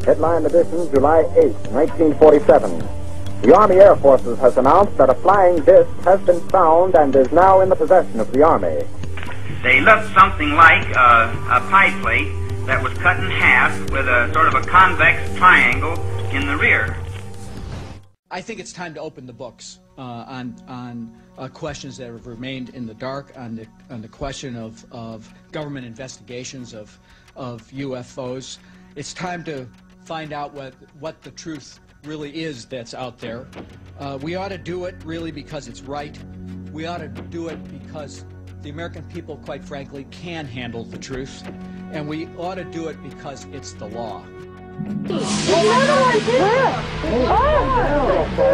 Headline edition, July 8, 1947. The Army Air Forces has announced that a flying disc has been found and is now in the possession of the Army. They looked something like a pie plate that was cut in half with a sort of a convex triangle in the rear. I think it's time to open the books on questions that have remained in the dark, on the question of government investigations of UFOs. It's time to find out what the truth really is that's out there. We ought to do it really because it's right. We ought to do it because the American people, quite frankly, can handle the truth. And we ought to do it because it's the law.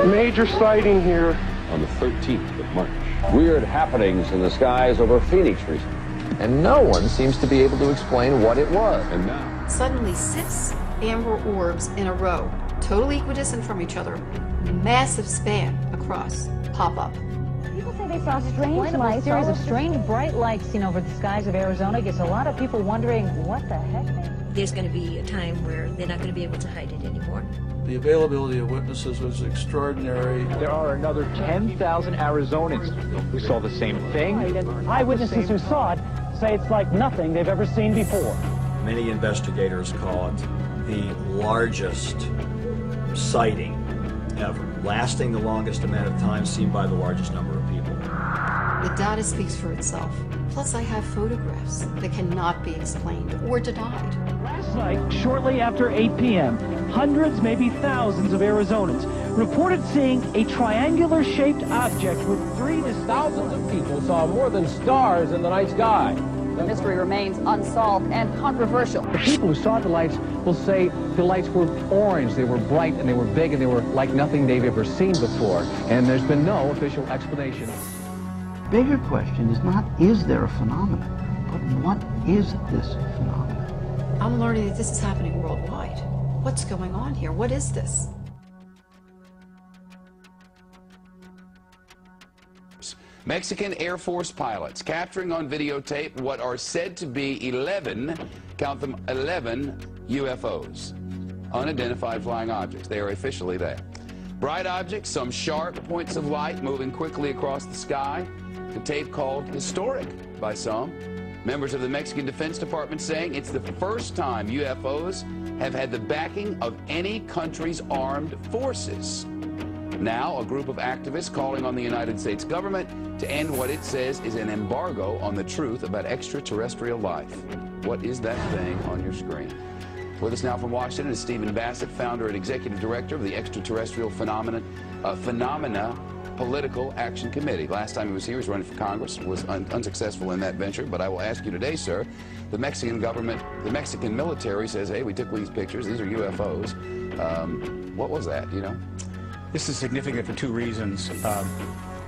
Major sighting here on the 13th of March. Weird happenings in the skies over Phoenix recently. And no one seems to be able to explain what it was. And now, suddenly 6 amber orbs in a row, totally equidistant from each other, massive span across, pop up. People say they saw strange lights. A series of strange bright lights seen over the skies of Arizona gets a lot of people wondering what the heck. There's going to be a time where they're not going to be able to hide it anymore. The availability of witnesses was extraordinary. There are another 10,000 Arizonans who saw the same thing. Eyewitnesses who saw it say it's like nothing they've ever seen before. Many investigators call it the largest sighting ever, lasting the longest amount of time, seen by the largest number of people. The data speaks for itself. Plus, I have photographs that cannot be explained or denied. Last night, shortly after 8 p.m., hundreds, maybe thousands of Arizonans reported seeing a triangular-shaped object with 3 distinct... Thousands of people saw more than stars in the night sky. The mystery remains unsolved and controversial. The people who saw the lights will say the lights were orange, they were bright, and they were big, and they were like nothing they've ever seen before. And there's been no official explanation. Bigger question is not, is there a phenomenon, but what is this phenomenon? I'm learning that this is happening worldwide. What's going on here? What is this? Mexican Air Force pilots capturing on videotape what are said to be 11, count them, 11 UFOs, unidentified flying objects. They are officially there. Bright objects, some sharp points of light moving quickly across the sky. The tape called historic by some. Members of the Mexican Defense Department saying it's the first time UFOs have had the backing of any country's armed forces. Now, a group of activists calling on the United States government to end what it says is an embargo on the truth about extraterrestrial life. What is that thing on your screen? With us now from Washington is Stephen Bassett, founder and executive director of the Extraterrestrial Phenomena Political Action Committee. Last time he was here, he was running for Congress, was unsuccessful in that venture. But I will ask you today, sir, the Mexican government, the Mexican military says, hey, we took these pictures, these are UFOs. What was that, you know? This is significant for 2 reasons,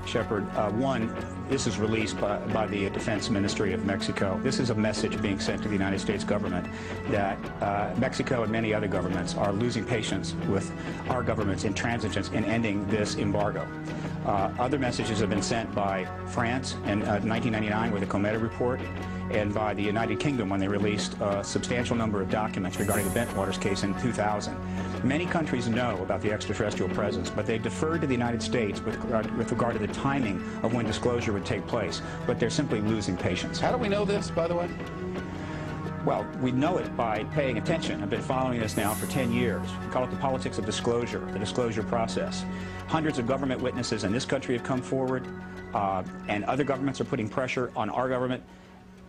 Shepard. One, this is released by the Defense Ministry of Mexico. This is a message being sent to the United States government that Mexico and many other governments are losing patience with our government's intransigence in ending this embargo. Other messages have been sent by France in 1999 with the Cometa report, and by the United Kingdom when they released a substantial number of documents regarding the Bentwaters case in 2000. Many countries know about the extraterrestrial presence, but they deferred to the United States with regard to the timing of when disclosure would take place, but they're simply losing patience. How do we know this, by the way? Well, we know it by paying attention. I've been following this now for 10 years. We call it the politics of disclosure, the disclosure process. Hundreds of government witnesses in this country have come forward, and other governments are putting pressure on our government.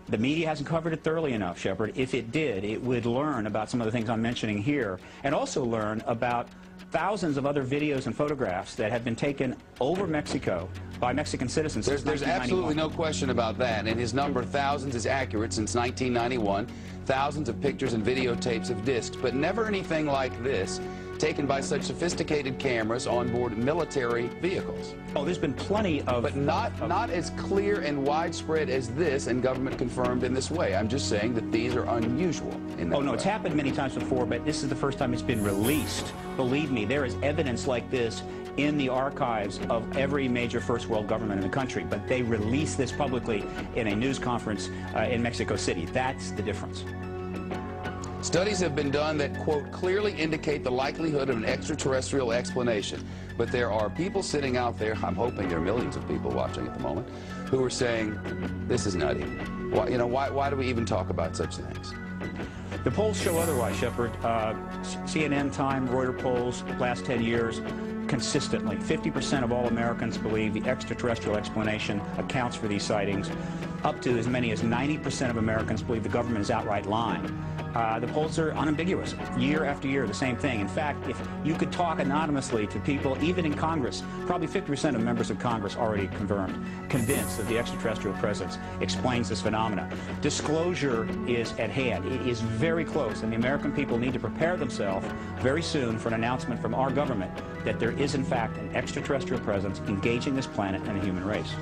The media hasn't covered it thoroughly enough, Shepard. If it did, it would learn about some of the things I'm mentioning here, and also learn about thousands of other videos and photographs that have been taken over Mexico by Mexican citizens. There's absolutely no question about that, and his number, thousands, is accurate since 1991. Thousands of pictures and videotapes of discs, but never anything like this, taken by such sophisticated cameras on board military vehicles. Oh, there's been plenty of... But not as clear and widespread as this, and government confirmed in this way. I'm just saying that these are unusual in that Oh, no, way. it's happened many times before, but this is the first time it's been released. Believe me, there is evidence like this in the archives of every major first world government in the country, but they release this publicly in a news conference in Mexico City. That's the difference. Studies have been done that, quote, clearly indicate the likelihood of an extraterrestrial explanation. But there are people sitting out there, I'm hoping there are millions of people watching at the moment, who are saying, this is nutty. Why, you know, why do we even talk about such things? The polls show otherwise, Shepard. CNN, Time, Reuters polls, last 10 years, consistently, 50% of all Americans believe the extraterrestrial explanation accounts for these sightings. Up to as many as 90% of Americans believe the government is outright lying. The polls are unambiguous. Year after year, the same thing. In fact, if you could talk anonymously to people, even in Congress, probably 50% of members of Congress already convinced that the extraterrestrial presence explains this phenomena. Disclosure is at hand. It is very close, and the American people need to prepare themselves very soon for an announcement from our government that there is, in fact, an extraterrestrial presence engaging this planet and the human race.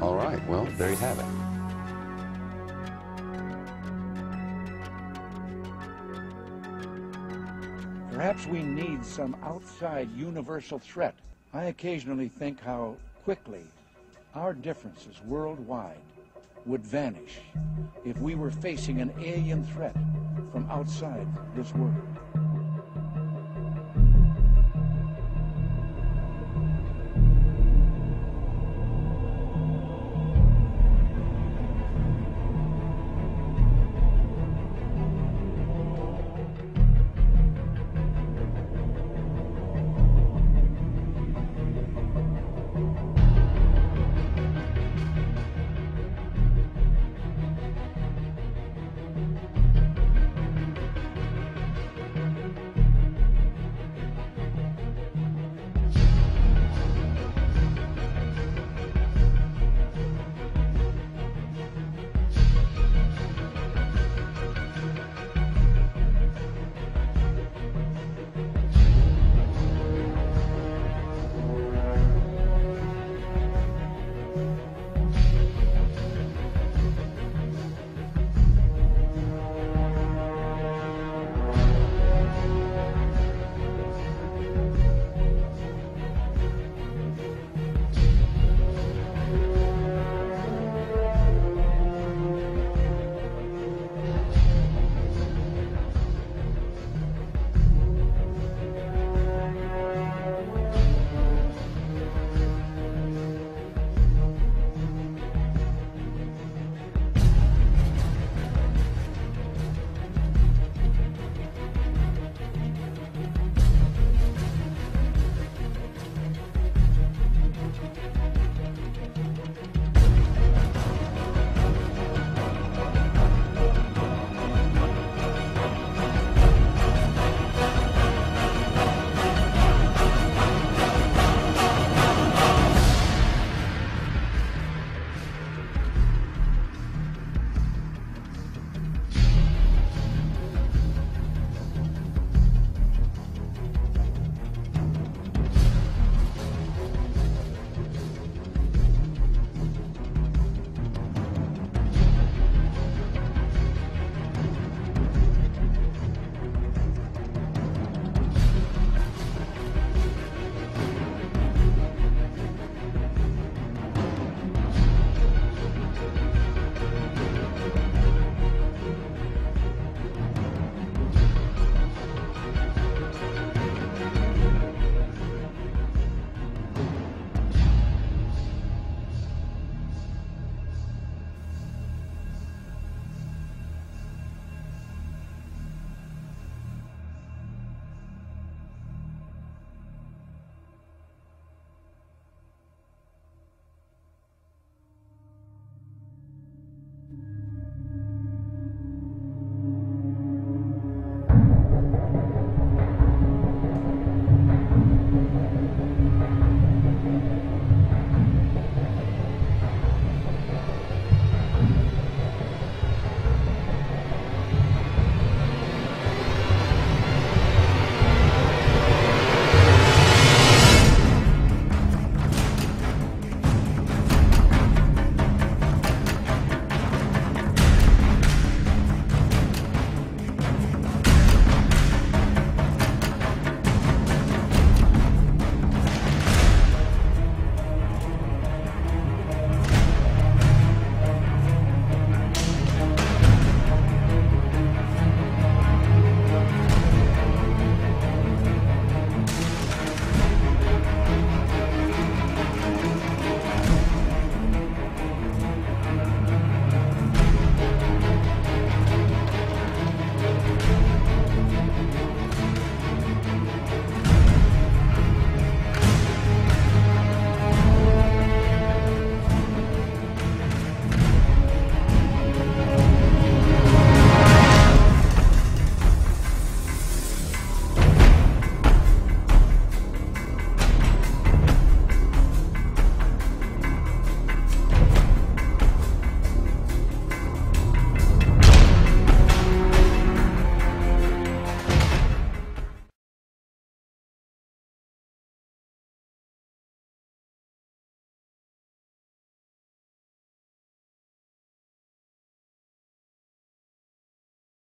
All right. Well, there you have it. Perhaps we need some outside universal threat. I occasionally think how quickly our differences worldwide would vanish if we were facing an alien threat from outside this world.